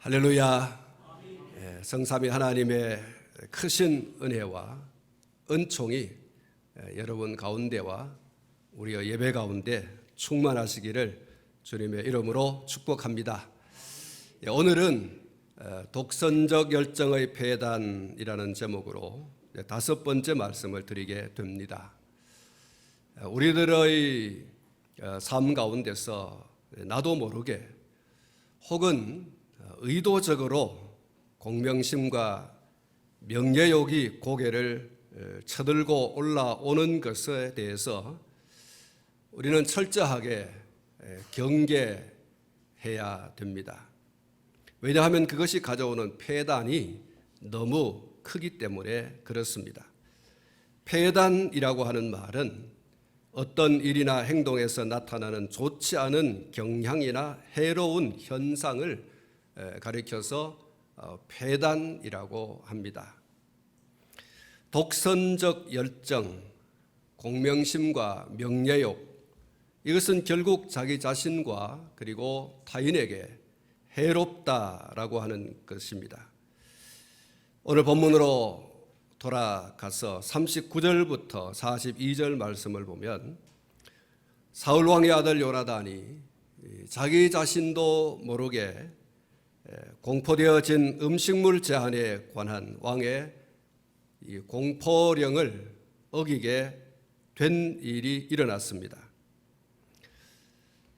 할렐루야. 성삼위 하나님의 크신 은혜와 은총이 여러분 가운데와 우리의 예배 가운데 충만하시기를 주님의 이름으로 축복합니다. 오늘은 독선적 열정의 폐단이라는 제목으로 5번째 말씀을 드리게 됩니다. 우리들의 삶 가운데서 나도 모르게 혹은 의도적으로 공명심과 명예욕이 고개를 쳐들고 올라오는 것에 대해서 우리는 철저하게 경계해야 됩니다. 왜냐하면 그것이 가져오는 폐단이 너무 크기 때문에 그렇습니다. 폐단이라고 하는 말은 어떤 일이나 행동에서 나타나는 좋지 않은 경향이나 해로운 현상을 가리켜서 폐단이라고 합니다. 독선적 열정, 공명심과 명예욕, 이것은 결국 자기 자신과 그리고 타인에게 해롭다라고 하는 것입니다. 오늘 본문으로 돌아가서 39절부터 42절 말씀을 보면 사울 왕의 아들 요나단이 자기 자신도 모르게 공포되어진 음식물 제한에 관한 왕의 이 공포령을 어기게 된 일이 일어났습니다.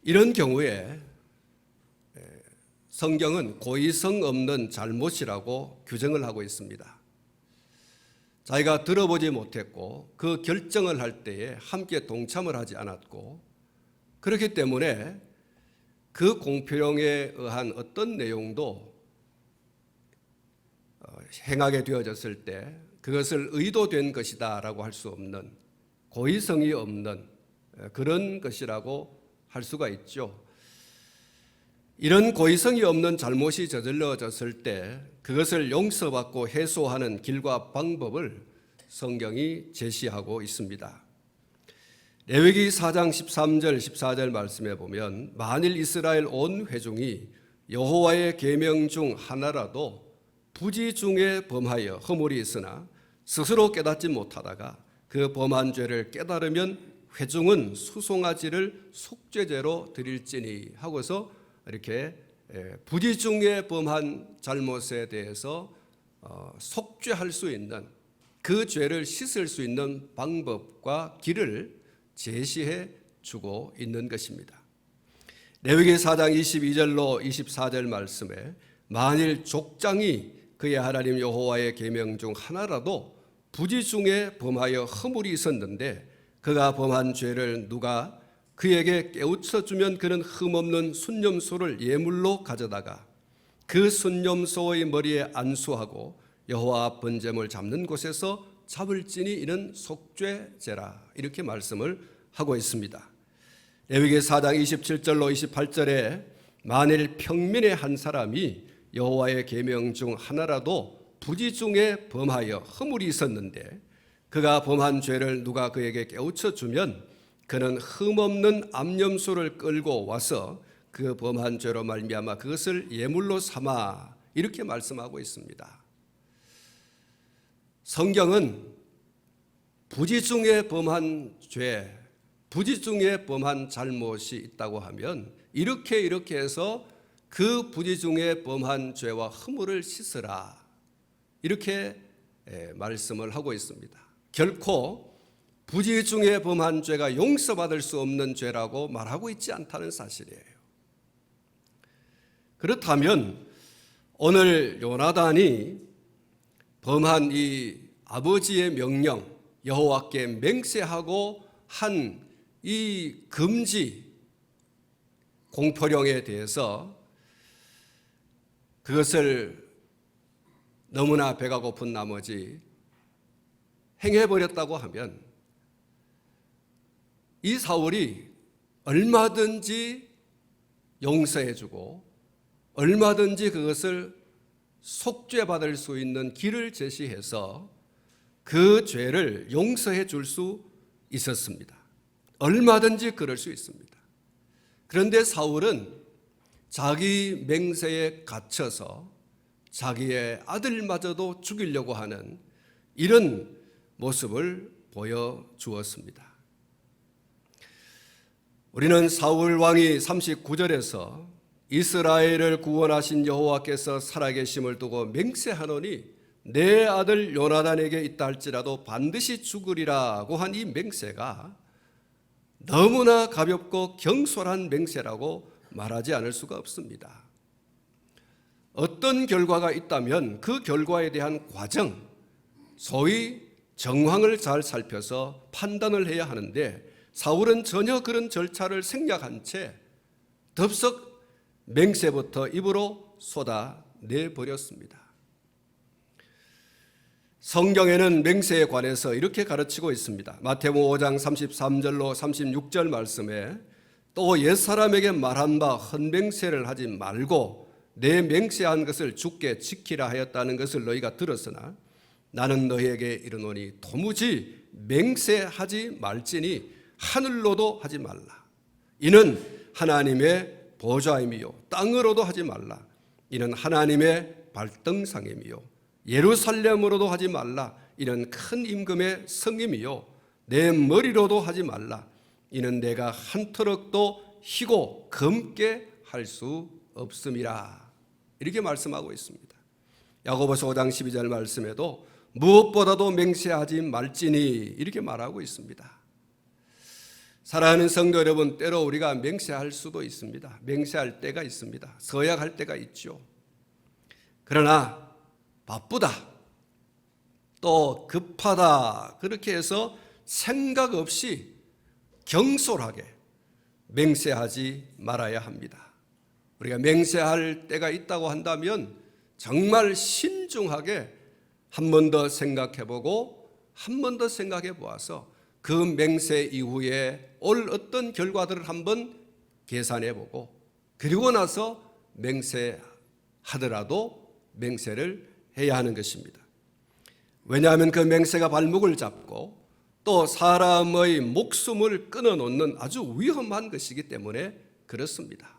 이런 경우에 성경은 고의성 없는 잘못이라고 규정을 하고 있습니다. 자기가 들어보지 못했고 그 결정을 할 때에 함께 동참을 하지 않았고 그렇기 때문에 그 공표령에 의한 어떤 내용도 행하게 되어졌을 때 그것을 의도된 것이다라고 할 수 없는 고의성이 없는 그런 것이라고 할 수가 있죠. 이런 고의성이 없는 잘못이 저질러졌을 때 그것을 용서받고 해소하는 길과 방법을 성경이 제시하고 있습니다. 레위기 4장 13절 14절 말씀에 보면 만일 이스라엘 온 회중이 여호와의 계명 중 하나라도 부지 중에 범하여 허물이 있으나 스스로 깨닫지 못하다가 그 범한 죄를 깨달으면 회중은 수송아지를 속죄제로 드릴지니 하고서 이렇게 부지 중에 범한 잘못에 대해서 속죄할 수 있는 그 죄를 씻을 수 있는 방법과 길을 제시해 주고 있는 것입니다. 레위기 4장 22절로 24절 말씀에 만일 족장이 그의 하나님 여호와의 계명 중 하나라도 부지 중에 범하여 허물이 있었는데 그가 범한 죄를 누가 그에게 깨우쳐 주면 그는 흠없는 순념소를 예물로 가져다가 그 순념소의 머리에 안수하고 여호와 번제물 잡는 곳에서 잡을지니 이는 속죄제라 이렇게 말씀을 하고 있습니다. 레위기 4장 27절로 28절에 만일 평민의 한 사람이 여호와의 계명 중 하나라도 부지 중에 범하여 허물이 있었는데 그가 범한 죄를 누가 그에게 깨우쳐 주면 그는 흠없는 암염소를 끌고 와서 그 범한 죄로 말미암아 그것을 예물로 삼아 이렇게 말씀하고 있습니다. 성경은 부지 중에 범한 죄, 부지 중에 범한 잘못이 있다고 하면 이렇게 해서 그 부지 중에 범한 죄와 허물을 씻으라 이렇게 말씀을 하고 있습니다. 결코 부지 중에 범한 죄가 용서받을 수 없는 죄라고 말하고 있지 않다는 사실이에요. 그렇다면 오늘 요나단이 범한 이 아버지의 명령, 여호와께 맹세하고 한 이 금지 공포령에 대해서 그것을 너무나 배가 고픈 나머지 행해버렸다고 하면 이 사울이 얼마든지 용서해주고 얼마든지 그것을 속죄받을 수 있는 길을 제시해서 그 죄를 용서해 줄 수 있었습니다. 얼마든지 그럴 수 있습니다. 그런데 사울은 자기 맹세에 갇혀서 자기의 아들마저도 죽이려고 하는 이런 모습을 보여주었습니다. 우리는 사울 왕이 39절에서 이스라엘을 구원하신 여호와께서 살아계심을 두고 맹세하노니 내 아들 요나단에게 있다 할지라도 반드시 죽으리라고 한 이 맹세가 너무나 가볍고 경솔한 맹세라고 말하지 않을 수가 없습니다. 어떤 결과가 있다면 그 결과에 대한 과정, 소위 정황을 잘 살펴서 판단을 해야 하는데 사울은 전혀 그런 절차를 생략한 채 덥석 맹세부터 입으로 쏟아내버렸습니다. 성경에는 맹세에 관해서 이렇게 가르치고 있습니다. 마태복음 5장 33절로 36절 말씀에 또 옛사람에게 말한 바 헌맹세를 하지 말고 내 맹세한 것을 주께 지키라 하였다는 것을 너희가 들었으나 나는 너희에게 이르노니 도무지 맹세하지 말지니 하늘로도 하지 말라. 이는 하나님의 보좌임이요 땅으로도 하지 말라. 이는 하나님의 발등상임이요 예루살렘으로도 하지 말라. 이는 큰 임금의 성임이요 내 머리로도 하지 말라. 이는 내가 한 터럭도 희고 검게 할 수 없음이라. 이렇게 말씀하고 있습니다. 야고보서 5장 12절 말씀에도 무엇보다도 맹세하지 말지니 이렇게 말하고 있습니다. 사랑하는 성도 여러분, 때로 우리가 맹세할 수도 있습니다. 맹세할 때가 있습니다. 서약할 때가 있죠. 그러나 바쁘다, 또 급하다, 그렇게 해서 생각 없이 경솔하게 맹세하지 말아야 합니다. 우리가 맹세할 때가 있다고 한다면 정말 신중하게 한 번 더 생각해보고 한 번 더 생각해 보아서 그 맹세 이후에 올 어떤 결과들을 한번 계산해보고 그리고 나서 맹세하더라도 맹세를 해야 하는 것입니다. 왜냐하면 그 맹세가 발목을 잡고 또 사람의 목숨을 끊어놓는 아주 위험한 것이기 때문에 그렇습니다.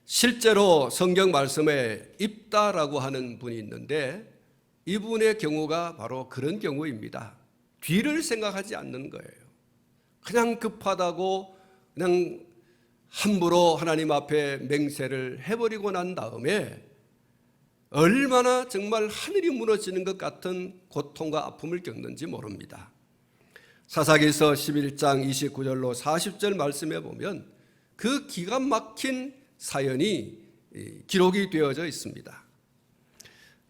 실제로 성경 말씀에 입다라고 하는 분이 있는데 이분의 경우가 바로 그런 경우입니다. 뒤를 생각하지 않는 거예요. 그냥 급하다고 그냥 함부로 하나님 앞에 맹세를 해버리고 난 다음에 얼마나 정말 하늘이 무너지는 것 같은 고통과 아픔을 겪는지 모릅니다. 사사기서 11장 29절로 40절 말씀에 보면 그 기가 막힌 사연이 기록이 되어져 있습니다.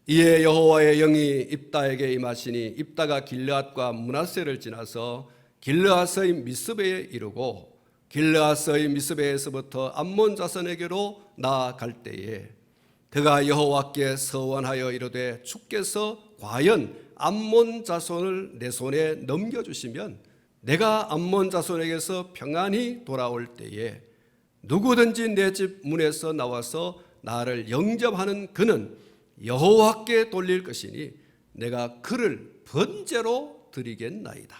이에 여호와의 영이 입다에게 임하시니 입다가 길르앗과 므낫세를 지나서 길르앗의 미스베에 이르고 길르앗의 미스베에서부터 암몬 자손에게로 나아갈 때에 그가 여호와께 서원하여 이르되 주께서 과연 암몬 자손을 내 손에 넘겨주시면 내가 암몬 자손에게서 평안히 돌아올 때에 누구든지 내 집 문에서 나와서 나를 영접하는 그는 여호와께 돌릴 것이니 내가 그를 번제로 드리겠나이다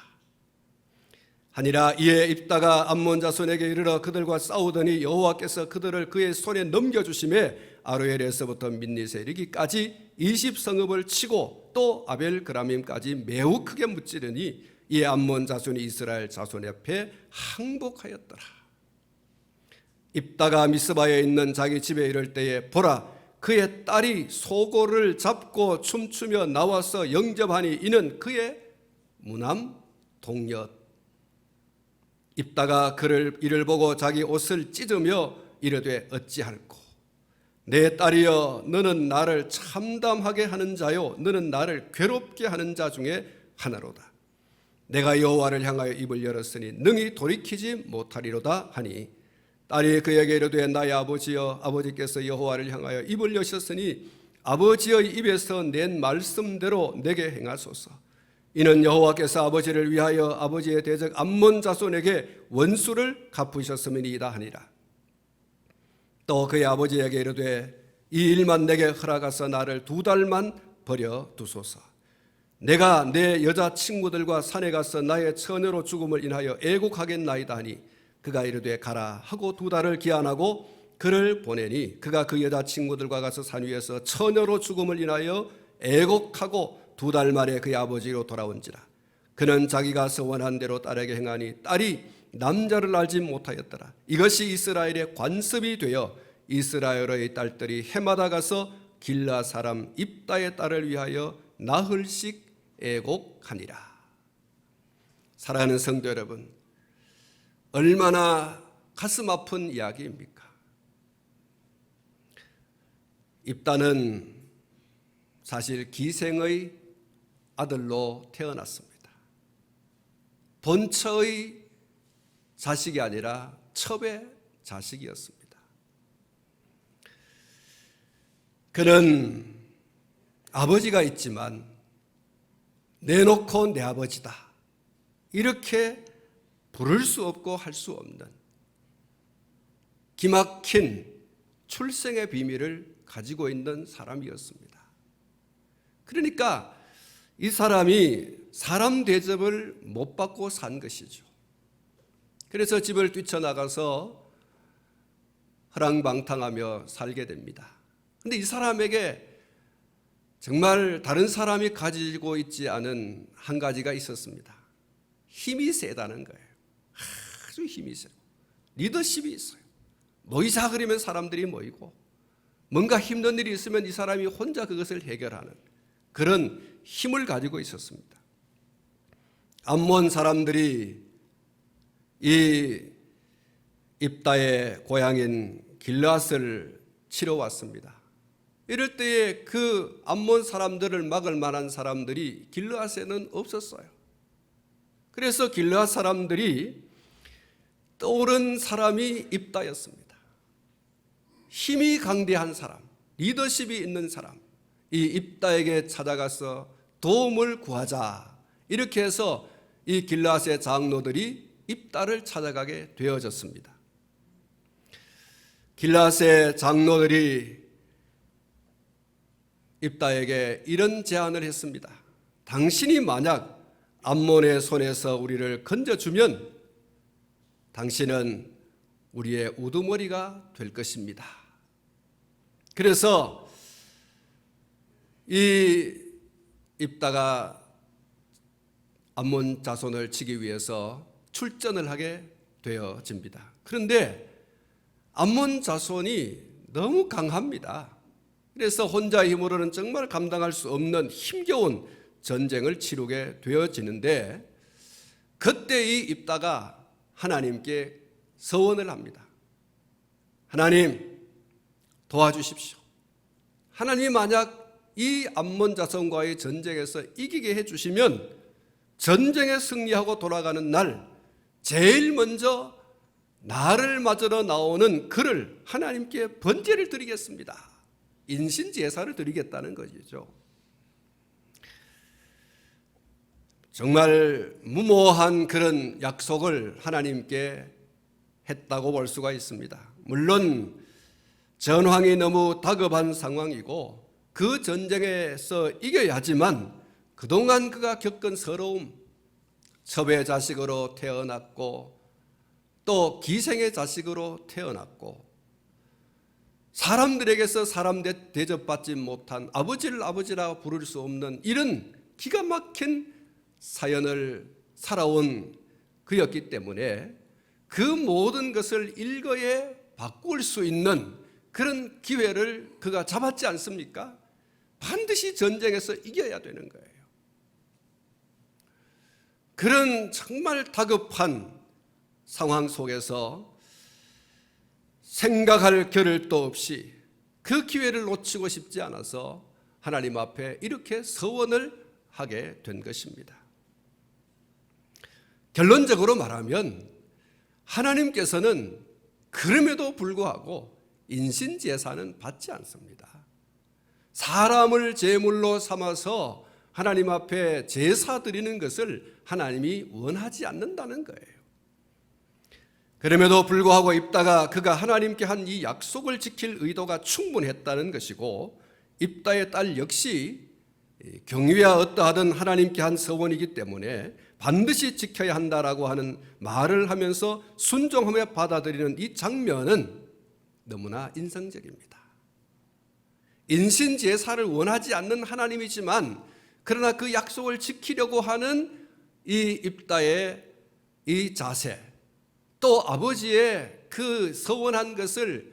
하니라. 이에 입다가 암몬 자손에게 이르러 그들과 싸우더니 여호와께서 그들을 그의 손에 넘겨주심에 아로엘에서부터 민니세 이르기까지 20성읍을 치고 또 아벨그라밈까지 매우 크게 무찌르니 이에 암몬 자손이 이스라엘 자손 앞에 항복하였더라. 입다가 미스바에 있는 자기 집에 이를 때에 보라 그의 딸이 소고를 잡고 춤추며 나와서 영접하니 이는 그의 무남 동녀. 입다가 그를 이를 보고 자기 옷을 찢으며 이르되 어찌할꼬 내 딸이여 너는 나를 참담하게 하는 자요 너는 나를 괴롭게 하는 자 중에 하나로다. 내가 여호와를 향하여 입을 열었으니 능히 돌이키지 못하리로다 하니 딸이 그에게 이르되 나의 아버지여 아버지께서 여호와를 향하여 입을 여셨으니 아버지의 입에서 낸 말씀대로 내게 행하소서. 이는 여호와께서 아버지를 위하여 아버지의 대적 암몬 자손에게 원수를 갚으셨음이니이다 하니라. 또 그의 아버지에게 이르되 이 일만 내게 허락하사 나를 2달만 버려 두소서. 내가 내 여자 친구들과 산에 가서 나의 처녀로 죽음을 인하여 애국하겠나이다 하니 그가 이르되 가라 하고 2달을 기한하고 그를 보내니 그가 그 여자 친구들과 가서 산 위에서 처녀로 죽음을 인하여 애곡하고 2달 만에 그의 아버지로 돌아온지라. 그는 자기가 서원한 대로 딸에게 행하니 딸이 남자를 알지 못하였더라. 이것이 이스라엘의 관습이 되어 이스라엘의 딸들이 해마다 가서 길라 사람 입다의 딸을 위하여 나흘씩 애곡하니라. 사랑하는 성도 여러분, 얼마나 가슴 아픈 이야기입니까? 입다는 사실 기생의 아들로 태어났습니다. 본처의 자식이 아니라 첩의 자식이었습니다. 그는 아버지가 있지만 내놓고 내 아버지다 이렇게 부를 수 없고 할 수 없는 기막힌 출생의 비밀을 가지고 있는 사람이었습니다. 그러니까 이 사람이 사람 대접을 못 받고 산 것이죠. 그래서 집을 뛰쳐나가서 허랑방탕하며 살게 됩니다. 그런데 이 사람에게 정말 다른 사람이 가지고 있지 않은 한 가지가 있었습니다. 힘이 세다는 거예요. 아주 힘이 세고 리더십이 있어요. 모이자 그러면 사람들이 모이고 뭔가 힘든 일이 있으면 이 사람이 혼자 그것을 해결하는 그런 힘을 가지고 있었습니다. 암몬 사람들이 이 입다의 고향인 길앗을 치러 왔습니다. 이럴 때에 그 암몬 사람들을 막을 만한 사람들이 길앗에는 없었어요. 그래서 길앗 사람들이 떠오른 사람이 입다였습니다. 힘이 강대한 사람, 리더십이 있는 사람, 이 입다에게 찾아가서 도움을 구하자. 이렇게 해서 이 길앗의 장로들이 입다를 찾아가게 되어졌습니다. 길앗의 장로들이 입다에게 이런 제안을 했습니다. 당신이 만약 암몬의 손에서 우리를 건져주면 당신은 우리의 우두머리가 될 것입니다. 그래서 이 입다가 암몬 자손을 치기 위해서 출전을 하게 되어집니다. 그런데 암몬 자손이 너무 강합니다. 그래서 혼자 힘으로는 정말 감당할 수 없는 힘겨운 전쟁을 치르게 되어지는데 그때 이 입다가 하나님께 서원을 합니다. 하나님 도와주십시오. 하나님 만약 이 암몬 자손과의 전쟁에서 이기게 해주시면 전쟁에 승리하고 돌아가는 날 제일 먼저 나를 맞으러 나오는 그를 하나님께 번제를 드리겠습니다. 인신제사를 드리겠다는 것이죠. 정말 무모한 그런 약속을 하나님께 했다고 볼 수가 있습니다. 물론 전황이 너무 다급한 상황이고 그 전쟁에서 이겨야 하지만 그동안 그가 겪은 서러움, 첩의 자식으로 태어났고 또 기생의 자식으로 태어났고 사람들에게서 사람 대접받지 못한 아버지를 아버지라 부를 수 없는 이런 기가 막힌 사연을 살아온 그였기 때문에 그 모든 것을 일거에 바꿀 수 있는 그런 기회를 그가 잡았지 않습니까? 반드시 전쟁에서 이겨야 되는 거예요. 그런 정말 다급한 상황 속에서 생각할 겨를도 없이 그 기회를 놓치고 싶지 않아서 하나님 앞에 이렇게 서원을 하게 된 것입니다. 결론적으로 말하면 하나님께서는 그럼에도 불구하고 인신제사는 받지 않습니다. 사람을 제물로 삼아서 하나님 앞에 제사 드리는 것을 하나님이 원하지 않는다는 거예요. 그럼에도 불구하고 입다가 그가 하나님께 한 이 약속을 지킬 의도가 충분했다는 것이고 입다의 딸 역시 경위와 어떠하든 하나님께 한 서원이기 때문에 반드시 지켜야 한다라고 하는 말을 하면서 순종하며 받아들이는 이 장면은 너무나 인상적입니다. 인신제사를 원하지 않는 하나님이지만 그러나 그 약속을 지키려고 하는 이 입다의 이 자세, 또 아버지의 그 서원한 것을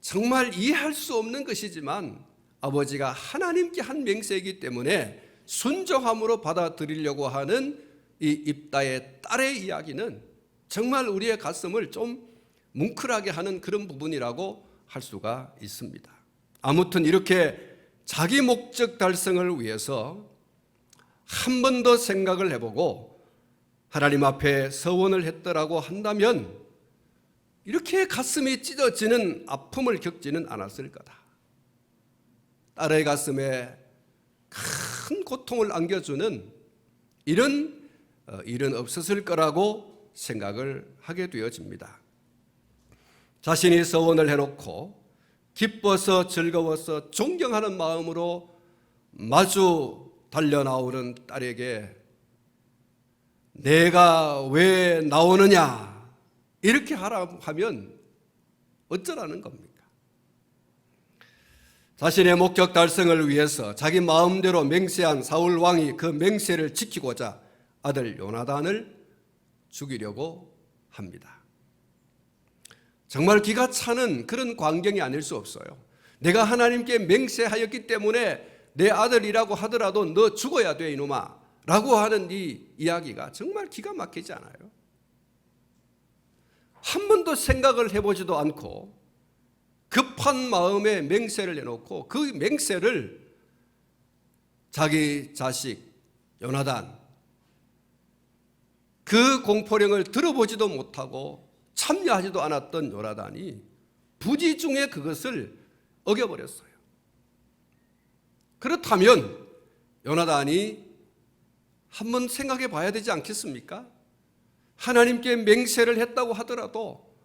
정말 이해할 수 없는 것이지만 아버지가 하나님께 한 맹세이기 때문에 순종함으로 받아들이려고 하는 이 입다의 딸의 이야기는 정말 우리의 가슴을 좀 뭉클하게 하는 그런 부분이라고 할 수가 있습니다. 아무튼 이렇게 자기 목적 달성을 위해서 한 번 더 생각을 해보고 하나님 앞에 서원을 했더라고 한다면 이렇게 가슴이 찢어지는 아픔을 겪지는 않았을 거다. 딸의 가슴에 큰 고통을 안겨주는 이런 일은 없었을 거라고 생각을 하게 되어집니다. 자신이 서원을 해놓고 기뻐서 즐거워서 존경하는 마음으로 마주 달려나오는 딸에게 내가 왜 나오느냐 이렇게 하라 하면 어쩌라는 겁니까? 자신의 목적 달성을 위해서 자기 마음대로 맹세한 사울 왕이 그 맹세를 지키고자 아들 요나단을 죽이려고 합니다. 정말 기가 차는 그런 광경이 아닐 수 없어요. 내가 하나님께 맹세하였기 때문에 내 아들이라고 하더라도 너 죽어야 돼 이놈아 라고 하는 이 이야기가 정말 기가 막히지 않아요? 한 번도 생각을 해보지도 않고 급한 마음에 맹세를 해놓고 그 맹세를 자기 자식 요나단 그 공포령을 들어보지도 못하고 참여하지도 않았던 요나단이 부지중에 그것을 어겨버렸어요. 그렇다면 요나단이 한번 생각해 봐야 되지 않겠습니까? 하나님께 맹세를 했다고 하더라도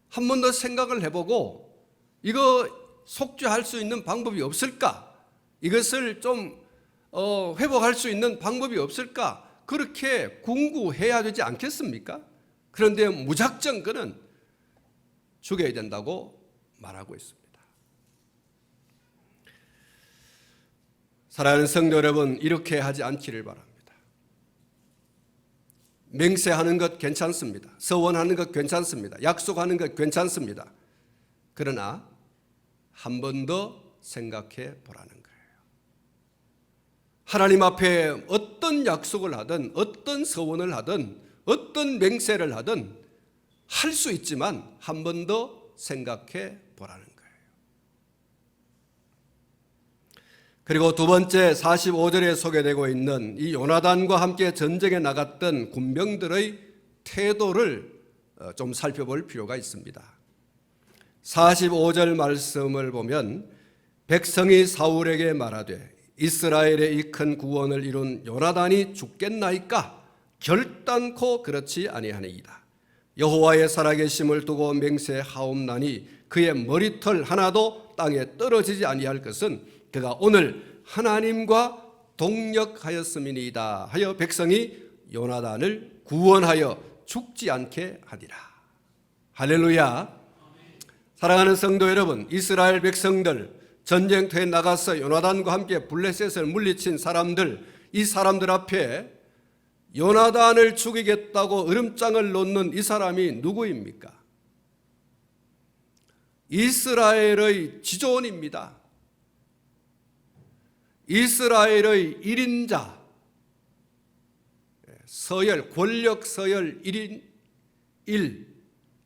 한 번 더 생각을 해보고 이거 속죄할 수 있는 방법이 없을까? 이것을 좀 회복할 수 있는 방법이 없을까? 그렇게 궁구해야 되지 않겠습니까? 그런데 무작정 그는 죽여야 된다고 말하고 있습니다. 사랑하는 성도 여러분, 이렇게 하지 않기를 바랍니다. 맹세하는 것 괜찮습니다. 서원하는 것 괜찮습니다. 약속하는 것 괜찮습니다. 그러나 한 번 더 생각해 보라는 거예요. 하나님 앞에 어떤 약속을 하든 어떤 서원을 하든 어떤 맹세를 하든 할 수 있지만 한 번 더 생각해 보라는 거예요. 그리고 두 번째 45절에 소개되고 있는 이 요나단과 함께 전쟁에 나갔던 군병들의 태도를 좀 살펴볼 필요가 있습니다. 45절 말씀을 보면 백성이 사울에게 말하되 이스라엘의 이 큰 구원을 이룬 요나단이 죽겠나이까 결단코 그렇지 아니하니이다. 여호와의 살아계심을 두고 맹세하옵나니 그의 머리털 하나도 땅에 떨어지지 아니할 것은 그가 오늘 하나님과 동력하였음이니이다 하여 백성이 요나단을 구원하여 죽지 않게 하니라. 할렐루야. 사랑하는 성도 여러분, 이스라엘 백성들 전쟁터에 나가서 요나단과 함께 블레셋을 물리친 사람들, 이 사람들 앞에 요나단을 죽이겠다고 으름장을 놓는 이 사람이 누구입니까? 이스라엘의 지존입니다. 이스라엘의 1인자, 서열, 권력 서열 1인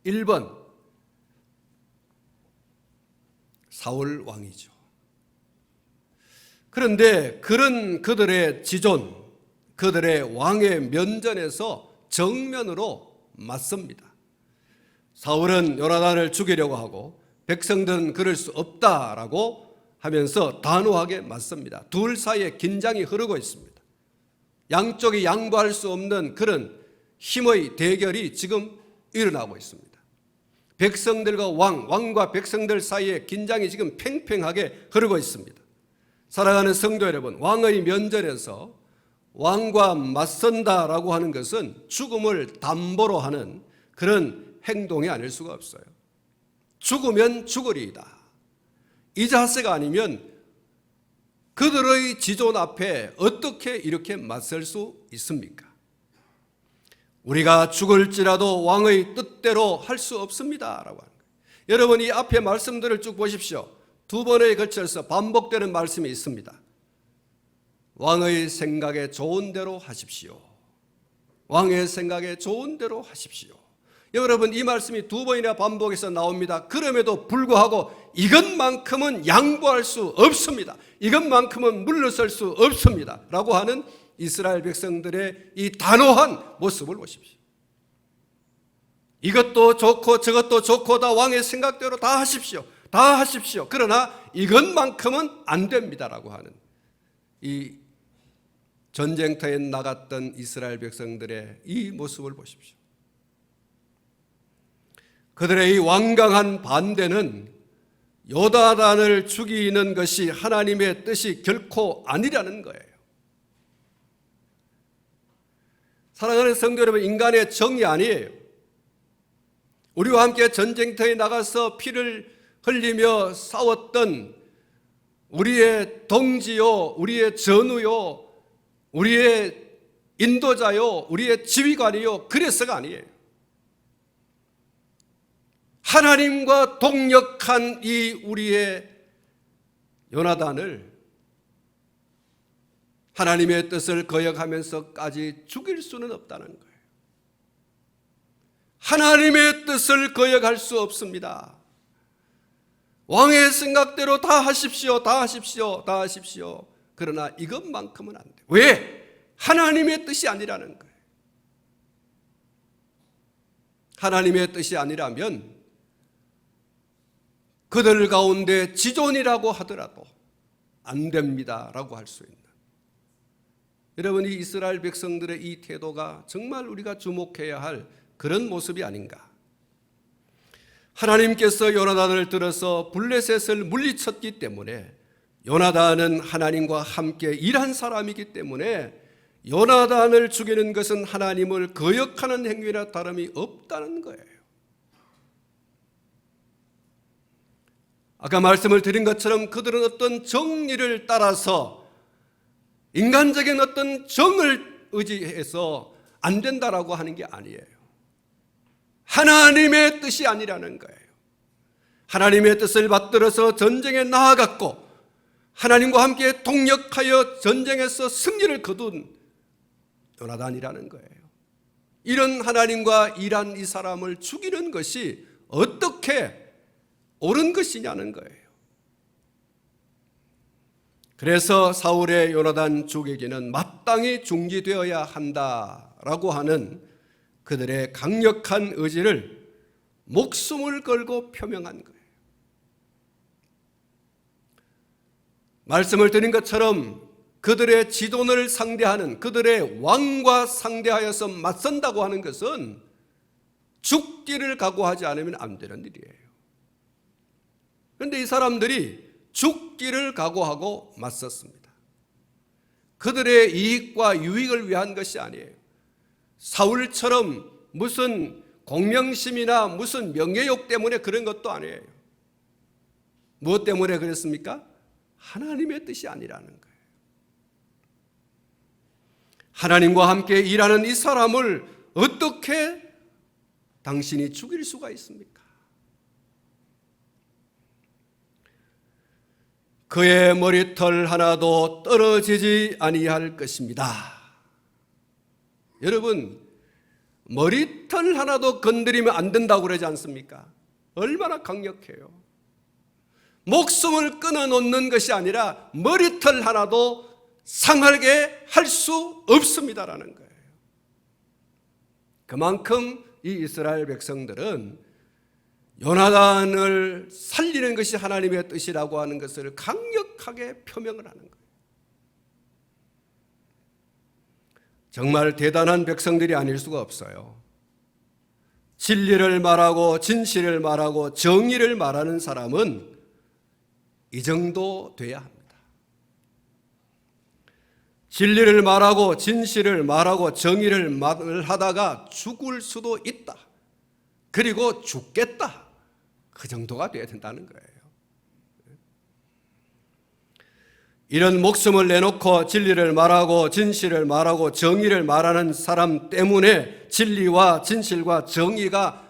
1번 사울 왕이죠. 그런데 그런 그들의 지존, 그들의 왕의 면전에서 정면으로 맞섭니다. 사울은 요나단을 죽이려고 하고 백성들은 그럴 수 없다라고 하면서 단호하게 맞섭니다. 둘 사이에 긴장이 흐르고 있습니다. 양쪽이 양보할 수 없는 그런 힘의 대결이 지금 일어나고 있습니다. 백성들과 왕과 백성들 사이에 긴장이 지금 팽팽하게 흐르고 있습니다. 사랑하는 성도 여러분, 왕의 면전에서 왕과 맞선다라고 하는 것은 죽음을 담보로 하는 그런 행동이 아닐 수가 없어요. 죽으면 죽으리이다. 이 자세가 아니면 그들의 지존 앞에 어떻게 이렇게 맞설 수 있습니까? 우리가 죽을지라도 왕의 뜻대로 할 수 없습니다 라고 하는 거예요. 여러분, 이 앞에 말씀들을 쭉 보십시오. 두 번에 걸쳐서 반복되는 말씀이 있습니다. 왕의 생각에 좋은 대로 하십시오. 왕의 생각에 좋은 대로 하십시오. 여러분, 이 말씀이 두 번이나 반복해서 나옵니다. 그럼에도 불구하고 이것만큼은 양보할 수 없습니다. 이것만큼은 물러설 수 없습니다 라고 하는 이스라엘 백성들의 이 단호한 모습을 보십시오. 이것도 좋고 저것도 좋고 다 왕의 생각대로 다 하십시오. 다 하십시오. 그러나 이것만큼은 안 됩니다라고 하는 이 전쟁터에 나갔던 이스라엘 백성들의 이 모습을 보십시오. 그들의 이 완강한 반대는 요나단을 죽이는 것이 하나님의 뜻이 결코 아니라는 거예요. 사랑하는 성도 여러분, 인간의 정이 아니에요. 우리와 함께 전쟁터에 나가서 피를 흘리며 싸웠던 우리의 동지요, 우리의 전우요, 우리의 인도자요, 우리의 지휘관이요, 그래서가 아니에요. 하나님과 동역한 이 우리의 요나단을 하나님의 뜻을 거역하면서까지 죽일 수는 없다는 거예요. 하나님의 뜻을 거역할 수 없습니다. 왕의 생각대로 다 하십시오, 다 하십시오, 다 하십시오. 그러나 이것만큼은 안 돼요. 왜? 하나님의 뜻이 아니라는 거예요. 하나님의 뜻이 아니라면 그들 가운데 지존이라고 하더라도 안 됩니다라고 할 수 있는, 여러분, 이 이스라엘 백성들의 이 태도가 정말 우리가 주목해야 할 그런 모습이 아닌가. 하나님께서 요나단을 들어서 블레셋을 물리쳤기 때문에 요나단은 하나님과 함께 일한 사람이기 때문에 요나단을 죽이는 것은 하나님을 거역하는 행위나 다름이 없다는 거예요. 아까 말씀을 드린 것처럼 그들은 어떤 정리를 따라서 인간적인 어떤 정을 의지해서 안 된다라고 하는 게 아니에요. 하나님의 뜻이 아니라는 거예요. 하나님의 뜻을 받들어서 전쟁에 나아갔고 하나님과 함께 동역하여 전쟁에서 승리를 거둔 요나단이라는 거예요. 이런 하나님과 일한 이 사람을 죽이는 것이 어떻게 옳은 것이냐는 거예요. 그래서 사울의 요나단 죽이기는 마땅히 중지되어야 한다라고 하는 그들의 강력한 의지를 목숨을 걸고 표명한 거예요. 말씀을 드린 것처럼 그들의 지존을 상대하는, 그들의 왕과 상대하여서 맞선다고 하는 것은 죽기를 각오하지 않으면 안 되는 일이에요. 그런데 이 사람들이 죽기를 각오하고 맞섰습니다. 그들의 이익과 유익을 위한 것이 아니에요. 사울처럼 무슨 공명심이나 무슨 명예욕 때문에 그런 것도 아니에요. 무엇 때문에 그랬습니까? 하나님의 뜻이 아니라는 거예요. 하나님과 함께 일하는 이 사람을 어떻게 당신이 죽일 수가 있습니까? 그의 머리털 하나도 떨어지지 아니할 것입니다. 여러분, 머리털 하나도 건드리면 안 된다고 그러지 않습니까? 얼마나 강력해요. 목숨을 끊어놓는 것이 아니라 머리털 하나도 상하게 할 수 없습니다라는 거예요. 그만큼 이 이스라엘 백성들은 요나단을 살리는 것이 하나님의 뜻이라고 하는 것을 강력하게 표명을 하는 거예요. 정말 대단한 백성들이 아닐 수가 없어요. 진리를 말하고 진실을 말하고 정의를 말하는 사람은 이 정도 돼야 합니다. 진리를 말하고 진실을 말하고 정의를 말하다가 죽을 수도 있다. 그리고 죽겠다. 그 정도가 돼야 된다는 거예요. 이런 목숨을 내놓고 진리를 말하고 진실을 말하고 정의를 말하는 사람 때문에 진리와 진실과 정의가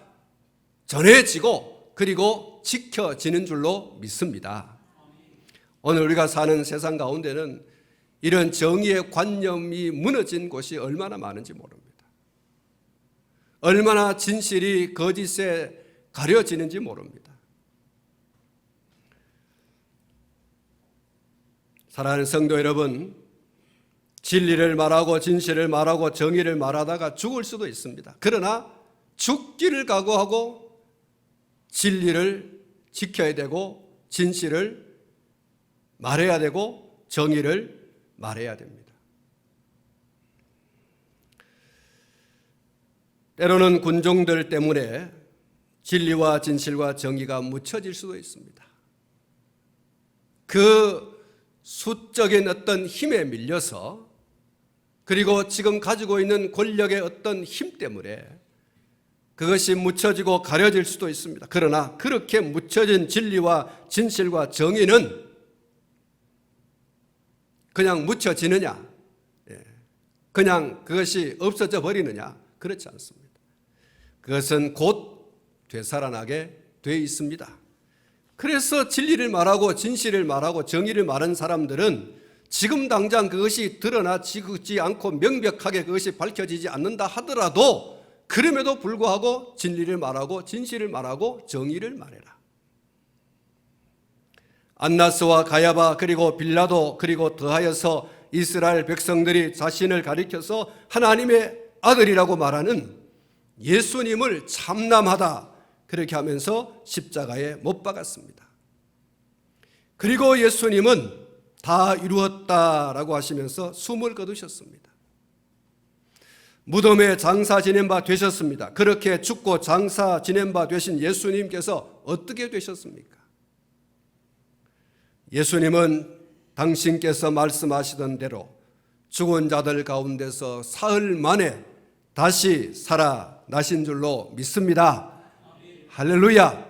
전해지고 그리고 지켜지는 줄로 믿습니다. 오늘 우리가 사는 세상 가운데는 이런 정의의 관념이 무너진 곳이 얼마나 많은지 모릅니다. 얼마나 진실이 거짓에 가려지는지 모릅니다. 사랑하는 성도 여러분, 진리를 말하고 진실을 말하고 정의를 말하다가 죽을 수도 있습니다. 그러나 죽기를 각오하고 진리를 지켜야 되고 진실을 말해야 되고 정의를 말해야 됩니다. 때로는 군중들 때문에 진리와 진실과 정의가 묻혀질 수도 있습니다. 그 수적인 어떤 힘에 밀려서 그리고 지금 가지고 있는 권력의 어떤 힘 때문에 그것이 묻혀지고 가려질 수도 있습니다. 그러나 그렇게 묻혀진 진리와 진실과 정의는 그냥 묻혀지느냐, 그냥 그것이 없어져 버리느냐, 그렇지 않습니다. 그것은 곧 되살아나게 돼 있습니다. 그래서 진리를 말하고 진실을 말하고 정의를 말하는 사람들은 지금 당장 그것이 드러나지 않고 명백하게 그것이 밝혀지지 않는다 하더라도 그럼에도 불구하고 진리를 말하고 진실을 말하고 정의를 말해라. 안나스와 가야바 그리고 빌라도 그리고 더하여서 이스라엘 백성들이 자신을 가리켜서 하나님의 아들이라고 말하는 예수님을 참남하다 그렇게 하면서 십자가에 못 박았습니다. 그리고 예수님은 다 이루었다라고 하시면서 숨을 거두셨습니다. 무덤에 장사 지낸 바 되셨습니다. 그렇게 죽고 장사 지낸 바 되신 예수님께서 어떻게 되셨습니까? 예수님은 당신께서 말씀하시던 대로 죽은 자들 가운데서 사흘 만에 다시 살아나신 줄로 믿습니다. 할렐루야.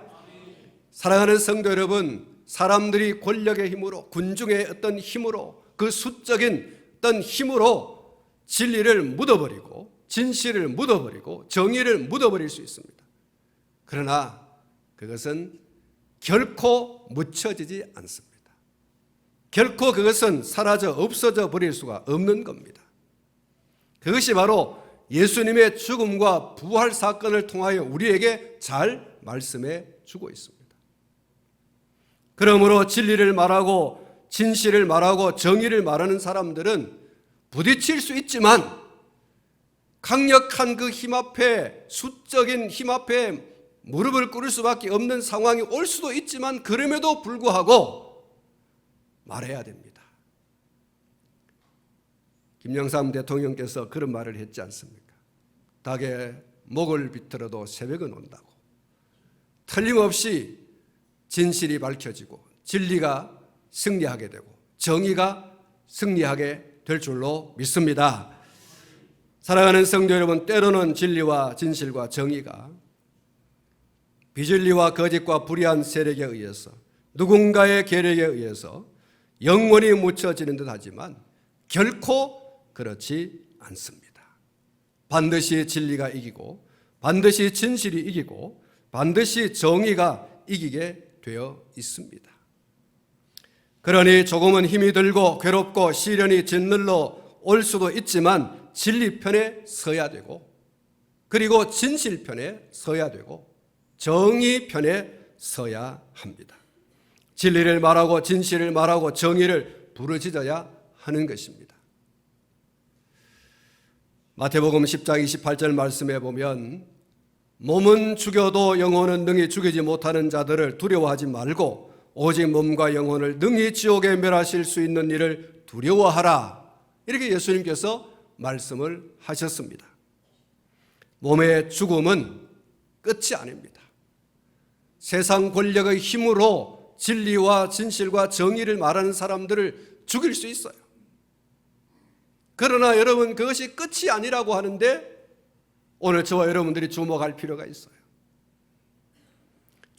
사랑하는 성도 여러분, 사람들이 권력의 힘으로 군중의 어떤 힘으로 그 수적인 어떤 힘으로 진리를 묻어버리고 진실을 묻어버리고 정의를 묻어버릴 수 있습니다. 그러나 그것은 결코 묻혀지지 않습니다. 결코 그것은 사라져 없어져 버릴 수가 없는 겁니다. 그것이 바로 예수님의 죽음과 부활 사건을 통하여 우리에게 잘 말씀해 주고 있습니다. 그러므로 진리를 말하고 진실을 말하고 정의를 말하는 사람들은 부딪힐 수 있지만 강력한 그 힘 앞에 수적인 힘 앞에 무릎을 꿇을 수밖에 없는 상황이 올 수도 있지만 그럼에도 불구하고 말해야 됩니다. 김영삼 대통령께서 그런 말을 했지 않습니까? 닭의 목을 비틀어도 새벽은 온다고. 틀림없이 진실이 밝혀지고 진리가 승리하게 되고 정의가 승리하게 될 줄로 믿습니다. 사랑하는 성도 여러분, 때로는 진리와 진실과 정의가 비진리와 거짓과 불의한 세력에 의해서 누군가의 계략에 의해서 영원히 묻혀지는 듯 하지만 결코 그렇지 않습니다. 반드시 진리가 이기고 반드시 진실이 이기고 반드시 정의가 이기게 되어 있습니다. 그러니 조금은 힘이 들고 괴롭고 시련이 짓눌러 올 수도 있지만 진리 편에 서야 되고 그리고 진실 편에 서야 되고 정의 편에 서야 합니다. 진리를 말하고 진실을 말하고 정의를 부르짖어야 하는 것입니다. 마태복음 10장 28절 말씀에 보면 몸은 죽여도 영혼은 능히 죽이지 못하는 자들을 두려워하지 말고 오직 몸과 영혼을 능히 지옥에 멸하실 수 있는 일을 두려워하라. 이렇게 예수님께서 말씀을 하셨습니다. 몸의 죽음은 끝이 아닙니다. 세상 권력의 힘으로 진리와 진실과 정의를 말하는 사람들을 죽일 수 있어요. 그러나 여러분, 그것이 끝이 아니라고 하는데 오늘 저와 여러분들이 주목할 필요가 있어요.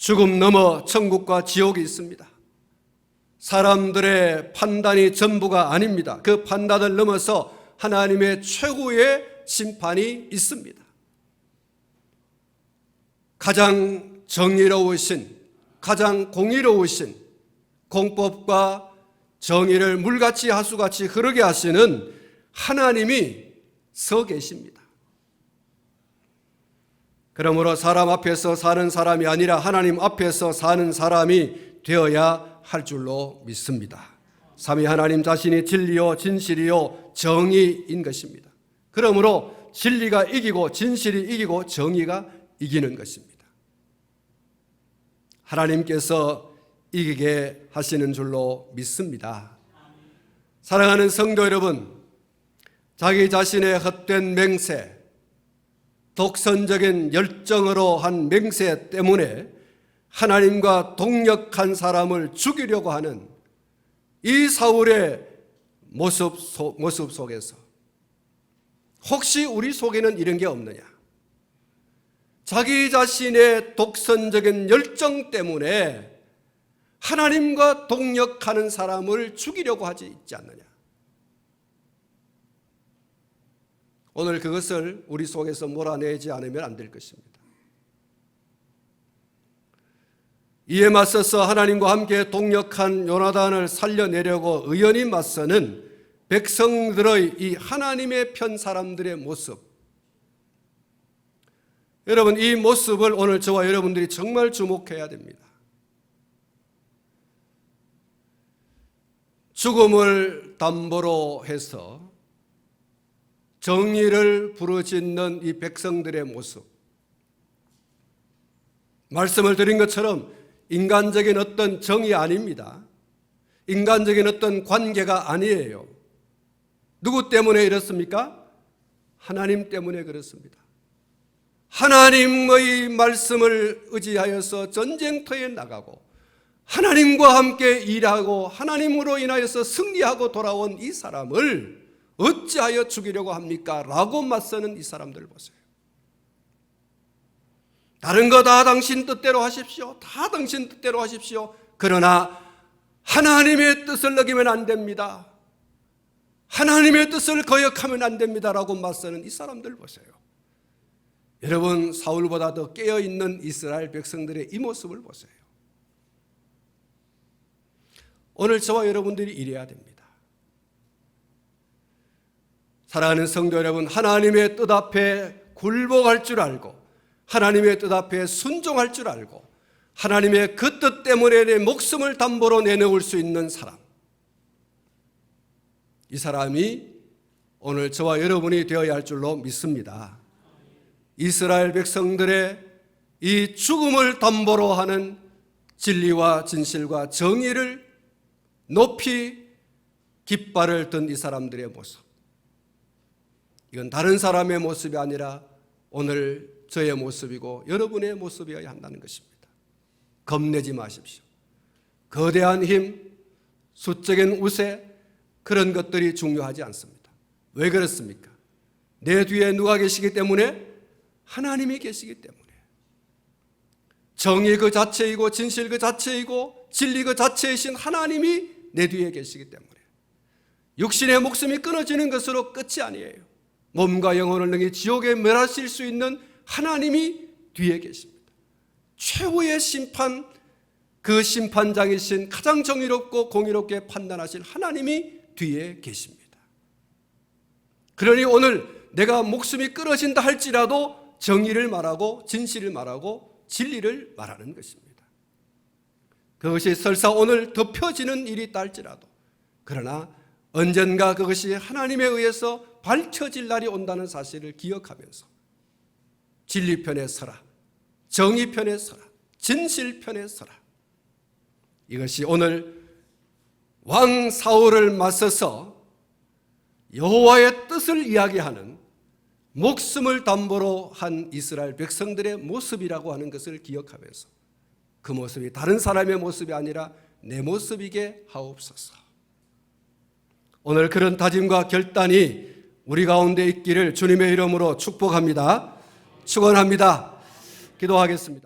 죽음 넘어 천국과 지옥이 있습니다. 사람들의 판단이 전부가 아닙니다. 그 판단을 넘어서 하나님의 최고의 심판이 있습니다. 가장 정의로우신, 가장 공의로우신, 공법과 정의를 물같이 하수같이 흐르게 하시는 하나님이 서 계십니다. 그러므로 사람 앞에서 사는 사람이 아니라 하나님 앞에서 사는 사람이 되어야 할 줄로 믿습니다. 삼위 하나님 자신이 진리요 진실이요 정의인 것입니다. 그러므로 진리가 이기고 진실이 이기고 정의가 이기는 것입니다. 하나님께서 이기게 하시는 줄로 믿습니다. 사랑하는 성도 여러분, 자기 자신의 헛된 맹세, 독선적인 열정으로 한 맹세 때문에 하나님과 동력한 사람을 죽이려고 하는 이 사울의 모습 속에서 혹시 우리 속에는 이런 게 없느냐? 자기 자신의 독선적인 열정 때문에 하나님과 동력하는 사람을 죽이려고 하지 있지 않느냐? 오늘 그것을 우리 속에서 몰아내지 않으면 안 될 것입니다. 이에 맞서서 하나님과 함께 동력한 요나단을 살려내려고 의연히 맞서는 백성들의 이 하나님의 편 사람들의 모습, 여러분 이 모습을 오늘 저와 여러분들이 정말 주목해야 됩니다. 죽음을 담보로 해서 정의를 부르짖는 이 백성들의 모습, 말씀을 드린 것처럼 인간적인 어떤 정의 아닙니다. 인간적인 어떤 관계가 아니에요. 누구 때문에 이렇습니까? 하나님 때문에 그렇습니다. 하나님의 말씀을 의지하여서 전쟁터에 나가고 하나님과 함께 일하고 하나님으로 인하여서 승리하고 돌아온 이 사람을 어찌하여 죽이려고 합니까? 라고 맞서는 이 사람들 보세요. 다른 거 다 당신 뜻대로 하십시오. 다 당신 뜻대로 하십시오. 그러나 하나님의 뜻을 어기면 안 됩니다. 하나님의 뜻을 거역하면 안 됩니다. 라고 맞서는 이 사람들 보세요. 여러분 사울보다 더 깨어있는 이스라엘 백성들의 이 모습을 보세요. 오늘 저와 여러분들이 이래야 됩니다. 사랑하는 성도 여러분, 하나님의 뜻 앞에 굴복할 줄 알고 하나님의 뜻 앞에 순종할 줄 알고 하나님의 그 뜻 때문에 내 목숨을 담보로 내놓을 수 있는 사람, 이 사람이 오늘 저와 여러분이 되어야 할 줄로 믿습니다. 이스라엘 백성들의 이 죽음을 담보로 하는 진리와 진실과 정의를 높이 깃발을 든 이 사람들의 모습, 이건 다른 사람의 모습이 아니라 오늘 저의 모습이고 여러분의 모습이어야 한다는 것입니다. 겁내지 마십시오. 거대한 힘, 수적인 우세, 그런 것들이 중요하지 않습니다. 왜 그렇습니까? 내 뒤에 누가 계시기 때문에? 하나님이 계시기 때문에. 정의 그 자체이고 진실 그 자체이고 진리 그 자체이신 하나님이 내 뒤에 계시기 때문에. 육신의 목숨이 끊어지는 것으로 끝이 아니에요. 몸과 영혼을 능히 지옥에 멸하실 수 있는 하나님이 뒤에 계십니다. 최후의 심판, 그 심판장이신 가장 정의롭고 공의롭게 판단하실 하나님이 뒤에 계십니다. 그러니 오늘 내가 목숨이 끊어진다 할지라도 정의를 말하고 진실을 말하고 진리를 말하는 것입니다. 그것이 설사 오늘 덮여지는 일이 있다 할지라도, 그러나 언젠가 그것이 하나님에 의해서 밝혀질 날이 온다는 사실을 기억하면서 진리 편에 서라, 정의 편에 서라, 진실 편에 서라. 이것이 오늘 왕 사울을 맞서서 여호와의 뜻을 이야기하는, 목숨을 담보로 한 이스라엘 백성들의 모습이라고 하는 것을 기억하면서 그 모습이 다른 사람의 모습이 아니라 내 모습이게 하옵소서. 오늘 그런 다짐과 결단이 우리 가운데 있기를 주님의 이름으로 축복합니다. 축원합니다. 기도하겠습니다.